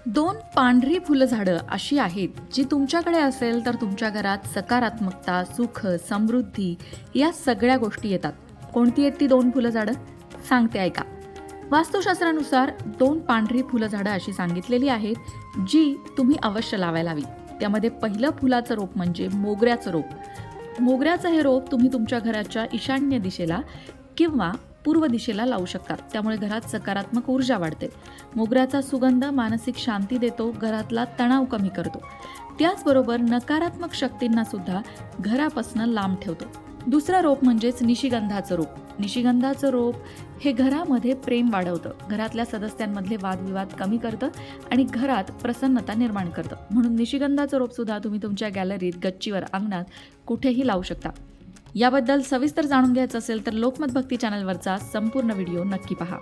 2 पांढरी फुलझाडं अशी आहेत, जी तुमच्याकडे असेल तर तुमच्या घरात सकारात्मकता, सुख, समृद्धी या सगळ्या गोष्टी येतात. कोणती आहेत ती 2 फुलझाडं? सांगते ऐका. वास्तुशास्त्रानुसार 2 पांढरी फुलझाडं अशी सांगितलेली आहेत, जी तुम्ही अवश्य लावायला हवी. त्यामध्ये पहिलं फुलाचं रोप म्हणजे मोगऱ्याचं रोप. मोगऱ्याचं हे रोप तुम्ही तुमच्या घराच्या ईशान्य दिशेला किंवा पूर्व दिशेला लावू शकतात. त्यामुळे घरात सकारात्मक ऊर्जा वाढते. मोगऱ्याचा सुगंध मानसिक शांती देतो, घरातला तणाव कमी करतो. त्याचबरोबर नकारात्मक शक्तींना सुद्धा घरापासून लांब ठेवतो. दुसरं रोप म्हणजेच निशिगंधाचं रोप. निशिगंधाचं रोप हे घरामध्ये प्रेम वाढवतं, घरातल्या सदस्यांमधले वादविवाद कमी करतं आणि घरात प्रसन्नता निर्माण करतं. म्हणून निशिगंधाचं रोप सुद्धा तुम्ही तुमच्या गॅलरीत, गच्चीवर, अंगणात कुठेही लावू शकता. याबद्दल सविस्तर जाणून घ्यायचं असेल तर लोकमत भक्ती चॅनलवरचा संपूर्ण व्हिडिओ नक्की पहा.